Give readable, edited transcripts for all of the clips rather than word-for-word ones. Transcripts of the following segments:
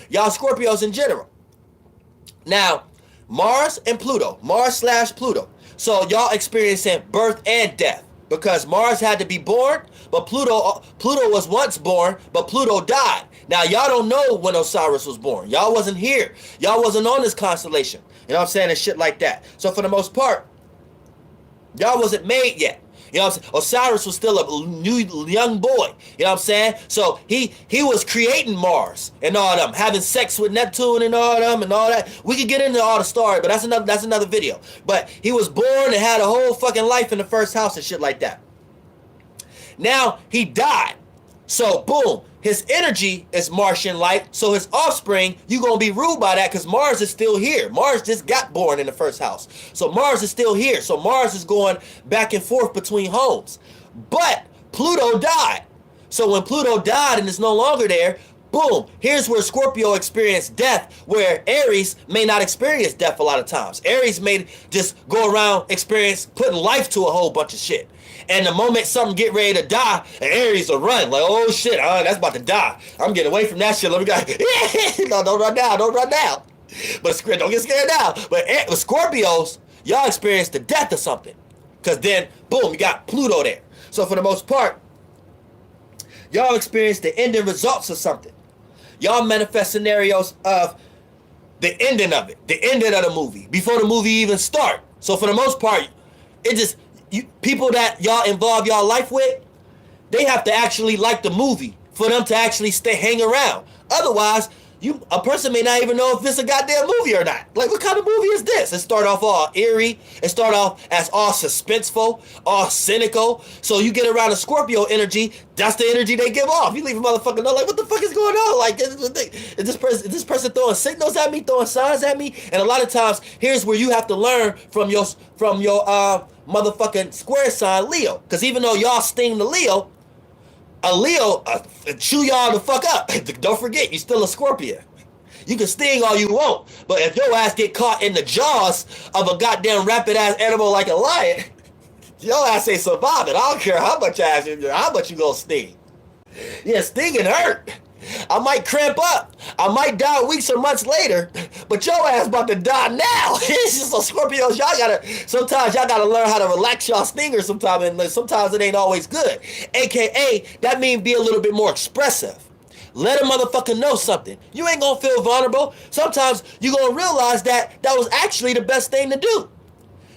y'all Scorpios in general. Now, Mars and Pluto, Mars/Pluto. So y'all experiencing birth and death because Mars had to be born, but Pluto was once born, but Pluto died. Now y'all don't know when Osiris was born. Y'all wasn't here. Y'all wasn't on this constellation. You know what I'm saying? And shit like that. So for the most part, y'all wasn't made yet. You know what I'm saying? Osiris was still a new young boy. You know what I'm saying? So he was creating Mars and all them, having sex with Neptune and all them and all that. We could get into all the story, but that's another video. But he was born and had a whole fucking life in the first house and shit like that. Now he died. So boom, his energy is Martian light. So his offspring, you gonna be ruled by that because Mars is still here. Mars just got born in the first house. So Mars is still here. So Mars is going back and forth between homes. But Pluto died. So when Pluto died and is no longer there, boom, here's where Scorpio experienced death, where Aries may not experience death a lot of times. Aries may just go around putting life to a whole bunch of shit. And the moment something get ready to die, Aries will run. Like, oh shit, that's about to die. I'm getting away from that shit. Let me go. No, don't run now. Don't run now. But don't get scared now. But with Scorpios, y'all experience the death of something. Because then, boom, you got Pluto there. So for the most part, y'all experience the ending results of something. Y'all manifest scenarios of the ending of it. The ending of the movie. Before the movie even start. So for the most part, it just... people that y'all involve y'all life with, they have to actually like the movie for them to actually hang around. Otherwise, a person may not even know if this is a goddamn movie or not. Like, what kind of movie is this? It start off all eerie. It start off as all suspenseful, all cynical. So you get around the Scorpio energy, that's the energy they give off. You leave a motherfucker know, like, what the fuck is going on? Like, is this person throwing signals at me, throwing signs at me? And a lot of times, here's where you have to learn from your motherfucking square sign, Leo. Because even though y'all sting the Leo, a Leo chew y'all the fuck up. Don't forget, you still a Scorpio. You can sting all you want, but if your ass get caught in the jaws of a goddamn rapid ass animal like a lion, your ass ain't surviving. I don't care how much you gonna sting. Yeah, stinging hurt. I might cramp up. I might die weeks or months later, but your ass about to die now. It's just so Scorpios, sometimes y'all gotta learn how to relax y'all stingers sometimes, and sometimes it ain't always good. AKA, that means be a little bit more expressive. Let a motherfucker know something. You ain't gonna feel vulnerable. Sometimes you gonna realize that was actually the best thing to do.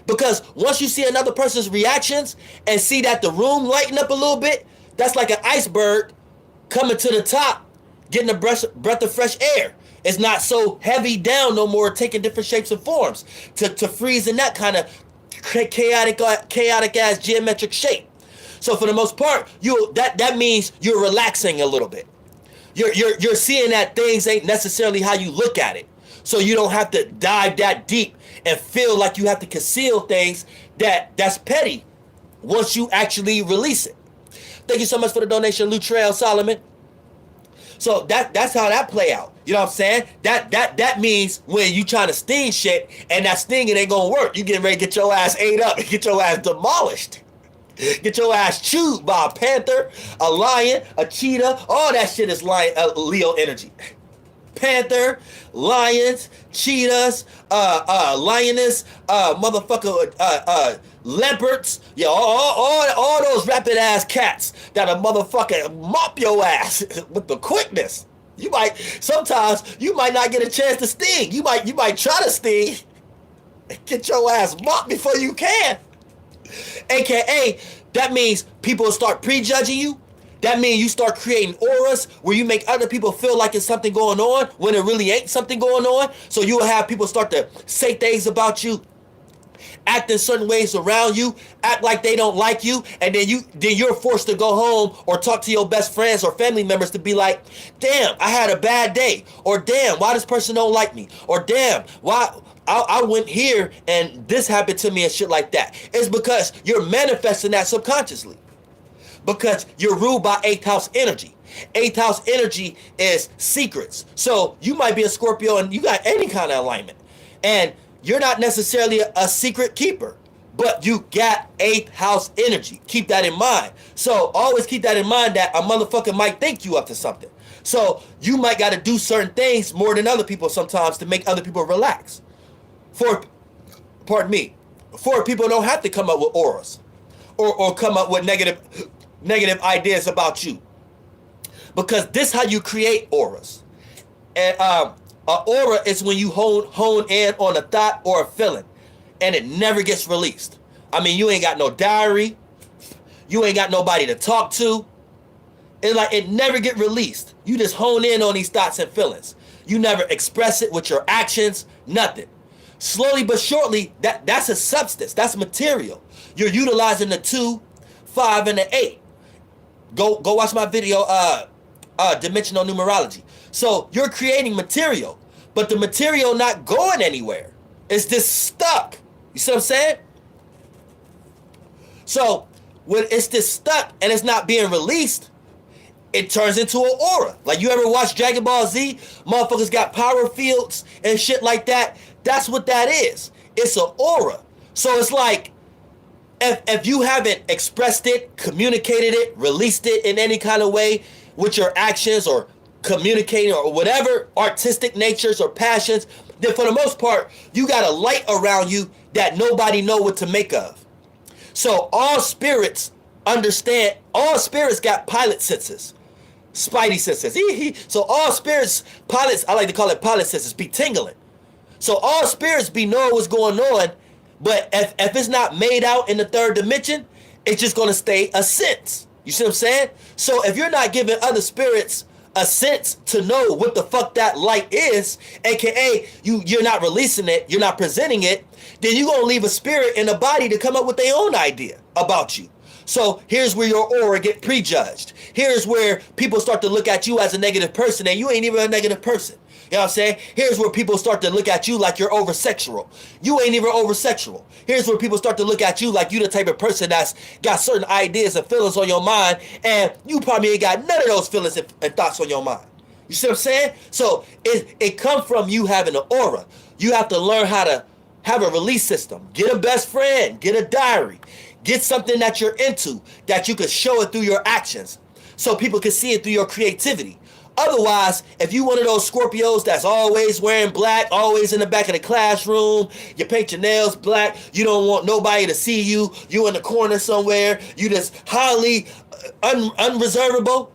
Because once you see another person's reactions and see that the room lighten up a little bit, that's like an iceberg coming to the top, getting a breath of fresh air. It's not so heavy down no more, taking different shapes and forms to freeze in that kind of chaotic ass geometric shape. So for the most part, that means you're relaxing a little bit. You're seeing that things ain't necessarily how you look at it. So you don't have to dive that deep and feel like you have to conceal things that's petty once you actually release it. Thank you so much for the donation, Lutrell Solomon. So that's how that play out. You know what I'm saying? That means when you trying to sting shit and that stinging ain't gonna work. You getting ready to get your ass ate up and get your ass demolished. Get your ass chewed by a panther, a lion, a cheetah. All that shit is Leo energy. Panther, lions, cheetahs, lioness, leopards, yeah, all those rapid ass cats that'll motherfucking mop your ass with the quickness. Sometimes you might not get a chance to sting. You might try to sting and get your ass mopped before you can. AKA, that means people start prejudging you. That means you start creating auras where you make other people feel like it's something going on when it really ain't something going on. So you will have people start to say things about you, act in certain ways around you, act like they don't like you, and then you're forced to go home or talk to your best friends or family members to be like, damn, I had a bad day, or damn, why this person don't like me, or damn, why I went here and this happened to me and shit like that. It's because you're manifesting that subconsciously. Because you're ruled by 8th house energy. 8th house energy is secrets. So you might be a Scorpio and you got any kind of alignment. And you're not necessarily a secret keeper, but you got 8th house energy. Keep that in mind. So always keep that in mind that a motherfucker might think you up to something. So you might got to do certain things more than other people sometimes to make other people relax. For, pardon me, for people don't have to come up with auras or come up with negative ideas about you, because this how you create auras. And an aura is when you hone in on a thought or a feeling, and it never gets released. I mean, you ain't got no diary, you ain't got nobody to talk to. It never get released. You just hone in on these thoughts and feelings. You never express it with your actions, nothing. Slowly but surely, that's a substance, that's material. You're utilizing the 2, 5, and the 8. Go watch my video, dimensional numerology. So you're creating material, but the material not going anywhere. It's just stuck. You see what I'm saying? So when it's just stuck and it's not being released, it turns into an aura. Like, you ever watch Dragon Ball Z? Motherfuckers got power fields and shit like that. That's what that is. It's an aura. So it's like, if you haven't expressed it, communicated it, released it in any kind of way with your actions or communicating or whatever artistic natures or passions, then for the most part, you got a light around you that nobody know what to make of. So all spirits understand, all spirits got pilot senses, spidey senses. So all spirits, pilots, I like to call it pilot senses, be tingling. So all spirits be knowing what's going on, but if it's not made out in the third dimension, it's just going to stay a sense. You see what I'm saying? So if you're not giving other spirits a sense to know what the fuck that light is, aka you're not releasing it, you're not presenting it, then you're going to leave a spirit in a body to come up with their own idea about you. So here's where your aura get prejudged. Here's where people start to look at you as a negative person, and you ain't even a negative person. You know what I'm saying? Here's where people start to look at you like you're over-sexual. You ain't even over-sexual. Here's where people start to look at you like you the type of person that's got certain ideas and feelings on your mind, and you probably ain't got none of those feelings and thoughts on your mind. You see what I'm saying? So it comes from you having an aura. You have to learn how to have a release system. Get a best friend. Get a diary. Get something that you're into that you can show it through your actions so people can see it through your creativity. Otherwise, if you one of those Scorpios that's always wearing black, always in the back of the classroom, you paint your nails black, you don't want nobody to see you, you in the corner somewhere, you just highly unreservable,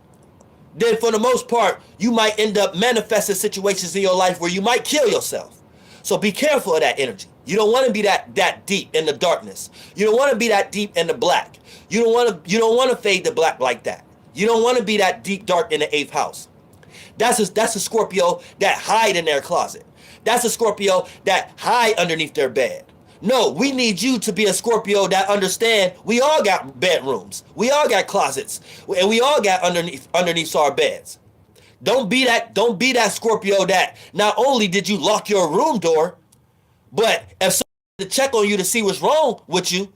then for the most part, you might end up manifesting situations in your life where you might kill yourself. So be careful of that energy. You don't want to be that deep in the darkness. You don't want to be that deep in the black. You don't want to fade to black like that. You don't want to be that deep dark in the 8th house. That's a Scorpio that hide in their closet. That's a Scorpio that hide underneath their bed. No, we need you to be a Scorpio that understand we all got bedrooms. We all got closets. And we all got underneath our beds. Don't be that Scorpio that not only did you lock your room door, but if someone to check on you to see what's wrong with you,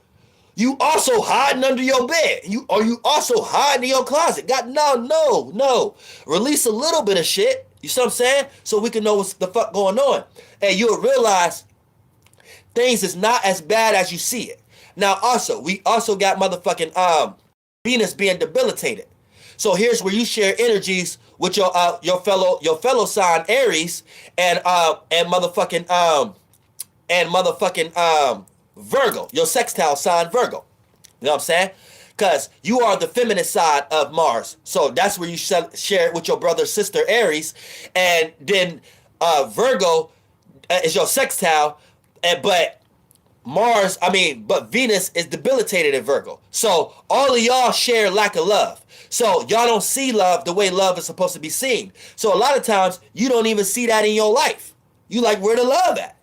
you also hiding under your bed. You also hiding in your closet. God, no. Release a little bit of shit. You see what I'm saying? So we can know what's the fuck going on. And you'll realize things is not as bad as you see it. Now we also got motherfucking Venus being debilitated. So here's where you share energies with your fellow sign Aries and motherfucking Virgo, your sextile sign Virgo. You know what I'm saying? Because you are the feminine side of Mars. So that's where you share it with your brother, sister Aries. And then Virgo is your sextile. But Venus is debilitated in Virgo. So all of y'all share lack of love. So y'all don't see love the way love is supposed to be seen. So a lot of times you don't even see that in your life. You like, where the love at?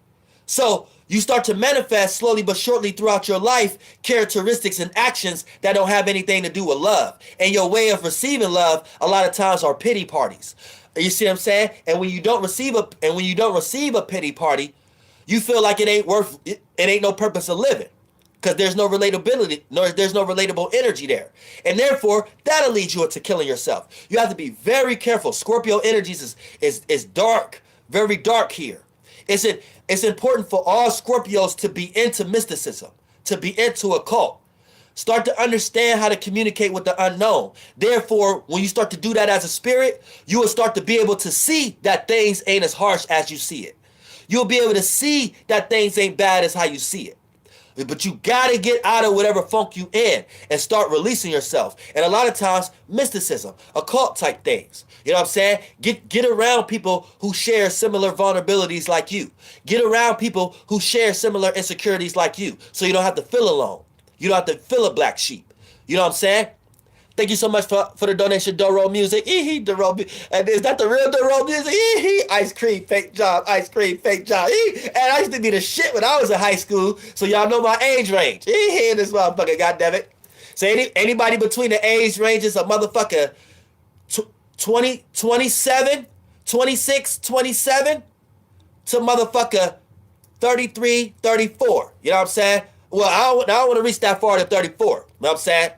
So you start to manifest slowly but surely throughout your life characteristics and actions that don't have anything to do with love. And your way of receiving love a lot of times are pity parties. You see what I'm saying? And when you don't receive a pity party, you feel like it ain't no purpose of living. Because there's no relatability, there's no relatable energy there. And therefore, that'll lead you into killing yourself. You have to be very careful. Scorpio energies is dark, very dark here. It's important for all Scorpios to be into mysticism, to be into occult. Start to understand how to communicate with the unknown. Therefore, when you start to do that as a spirit, you will start to be able to see that things ain't as harsh as you see it. You'll be able to see that things ain't bad as how you see it. But you gotta get out of whatever funk you in and start releasing yourself. And a lot of times, mysticism, occult type things. You know what I'm saying? Get around people who share similar vulnerabilities like you. Get around people who share similar insecurities like you, so you don't have to feel alone. You don't have to feel a black sheep. You know what I'm saying? Thank you so much for the donation, Doelow music. Doelow, and is that the real Doelow music? Ice cream, fake job. Ice cream, fake job. And I used to be the shit when I was in high school, so y'all know my age range. This motherfucker, goddammit. So anybody between the age ranges of motherfucker 20, 27, 26, 27 to motherfucker 33, 34. You know what I'm saying? Well, I don't want to reach that far to 34. You know what I'm saying?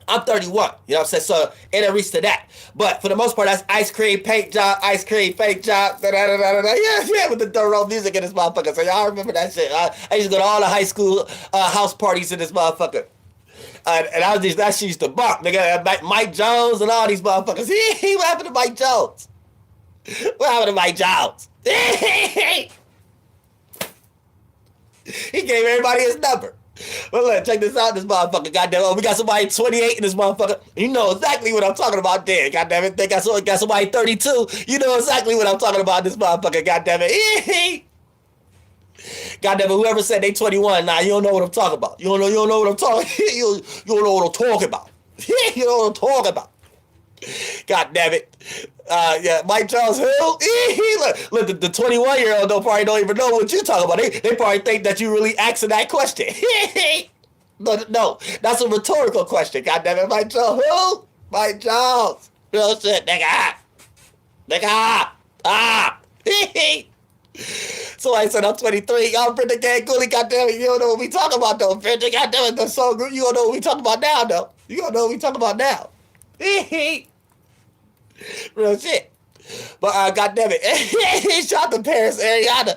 I'm 31, you know what I'm saying? So it didn't reach to that. But for the most part, that's ice cream, paint job, ice cream, fake job, yeah, with the Doelow music in this motherfucker. So y'all remember that shit. I used to go to all the high school house parties in this motherfucker. And that shit used to bump, nigga. Mike Jones and all these motherfuckers. What happened to Mike Jones? What happened to Mike Jones? He gave everybody his number. Well, look, check this out, this motherfucker. Goddamn, we got somebody 28 in this motherfucker. You know exactly what I'm talking about there. Goddamn it, they got somebody 32. You know exactly what I'm talking about, this motherfucker. Goddamn it. Goddamn it, whoever said they 21, nah, you don't know what I'm talking about. You don't know what I'm talking. You don't know what I'm talking about. You know what I'm talking about. God damn it. Yeah, Mike Charles Hill. Look, the 21-year-old probably don't even know what you're talking about. They probably think that you really asking that question. No, that's a rhetorical question. God damn it, Mike Charles Hill. Mike Charles. Real shit, nigga. So I said I'm 23. I'm Brenda Gang Gooley. Goddamn it, you don't know what we talking about though, Brenda. Goddamn it, the soul group. You don't know what we talking about now though. You don't know what we talking about now. Real shit. But goddamn it, shout out to Paris, Ariana.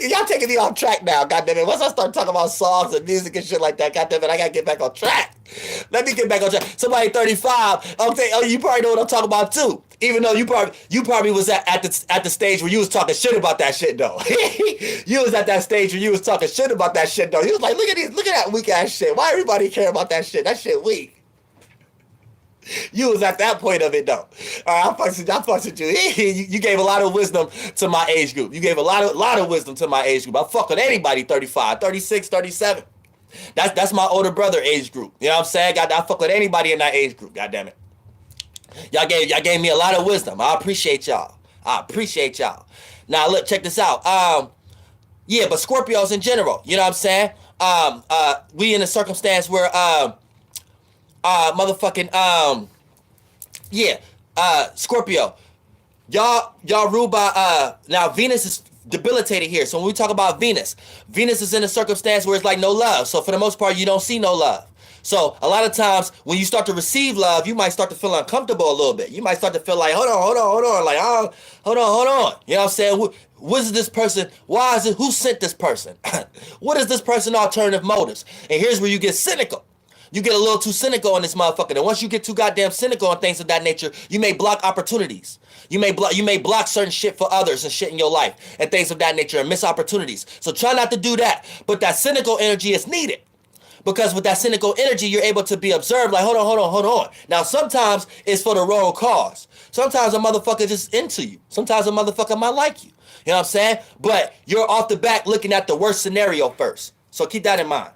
Y'all taking me off track now, goddamn it. Once I start talking about songs and music and shit like that, goddamn it, I gotta get back on track. Let me get back on track. Somebody 35, okay, oh, you probably know what I'm talking about too. Even though you probably was at the stage where you was talking shit about that shit though. You was at that stage where you was talking shit about that shit though. You was like, look at that weak ass shit. Why everybody care about that shit? That shit weak. You was at that point of it though. I fucks with you. You gave a lot of wisdom to my age group. You gave a lot of wisdom to my age group. I fuck with anybody 35, 36, 37. That's my older brother age group. You know what I'm saying? I fuck with anybody in that age group. God damn it. Y'all gave me a lot of wisdom. I appreciate y'all. Now look, check this out. Yeah, but Scorpios in general. You know what I'm saying? We in a circumstance where Scorpio, y'all ruled by now Venus is debilitated here. So when we talk about Venus is in a circumstance where it's like no love. So for the most part, you don't see no love. So a lot of times when you start to receive love, you might start to feel uncomfortable a little bit. You might start to feel like, hold on. Like, oh, hold on. You know what I'm saying? What is this person? Why is it? Who sent this person? What is this person alternative motives? And here's where you get cynical. You get a little too cynical on this motherfucker. And once you get too goddamn cynical on things of that nature, you may block opportunities. You may block certain shit for others and shit in your life and things of that nature and miss opportunities. So try not to do that. But that cynical energy is needed. Because with that cynical energy, you're able to be observed like, hold on. Now, sometimes it's for the wrong cause. Sometimes a motherfucker just into you. Sometimes a motherfucker might like you. You know what I'm saying? But you're off the back looking at the worst scenario first. So keep that in mind.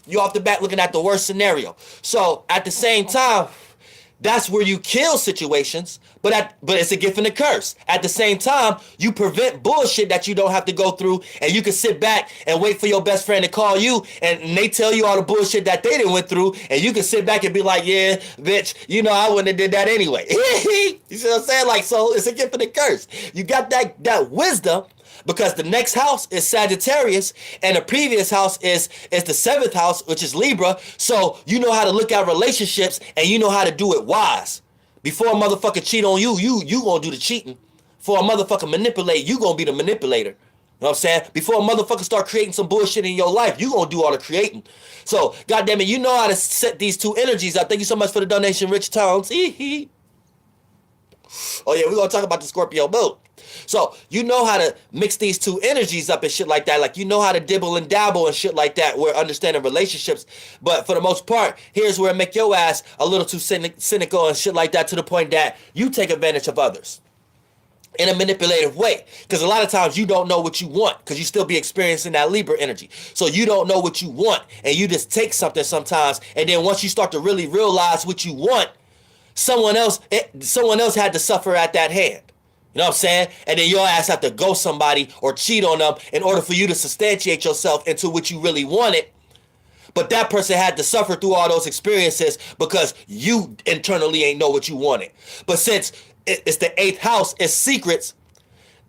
You're off the bat looking at the worst scenario. So at the same time, that's where you kill situations, but it's a gift and a curse. At the same time, you prevent bullshit that you don't have to go through, and you can sit back and wait for your best friend to call you, and they tell you all the bullshit that they done went through, and you can sit back and be like, yeah, bitch, you know I wouldn't have did that anyway. You see what I'm saying? Like, so it's a gift and a curse. You got that wisdom. Because the next house is Sagittarius and the previous house is the seventh house, which is Libra. So you know how to look at relationships and you know how to do it wise. Before a motherfucker cheat on you, you gonna do the cheating. For a motherfucker manipulate, you gonna be the manipulator. You know what I'm saying? Before a motherfucker start creating some bullshit in your life, you gonna do all the creating. So, goddamn it, you know how to set these two energies up. Thank you so much for the donation, Rich Tones. Oh yeah, we're gonna talk about the Scorpio moon. So you know how to mix these two energies up and shit like that. Like you know how to dibble and dabble and shit like that. We're understanding relationships, but for the most part, here's where it make your ass a little too cynical and shit like that, to the point that you take advantage of others in a manipulative way. Because a lot of times you don't know what you want, because you still be experiencing that Libra energy. So you don't know what you want, and you just take something sometimes, and then once you start to really realize what you want, someone else had to suffer at that hand. You know what I'm saying? And then your ass have to ghost somebody or cheat on them in order for you to substantiate yourself into what you really wanted. But that person had to suffer through all those experiences because you internally ain't know what you wanted. But since it's the 8th house, it's secrets,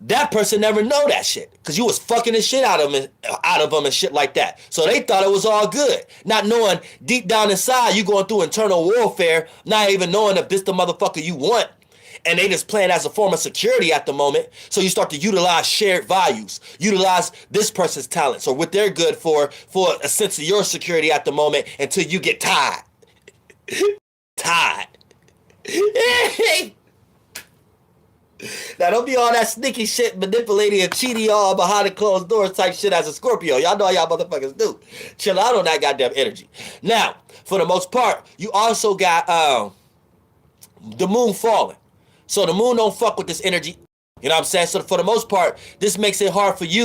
that person never know that shit because you was fucking the shit out of them and shit like that. So they thought it was all good, not knowing deep down inside you going through internal warfare, not even knowing if this the motherfucker you want. And they just playing as a form of security at the moment. So you start to utilize shared values, utilize this person's talents or what they're good for a sense of your security at the moment until you get tired. Tired. Now don't be all that sneaky shit, manipulating and cheating all behind the closed doors type shit as a Scorpio. Y'all know how y'all motherfuckers do. Chill out on that goddamn energy. Now, for the most part, you also got the moon falling. So the moon don't fuck with this energy. You know what I'm saying? So for the most part, this makes it hard for you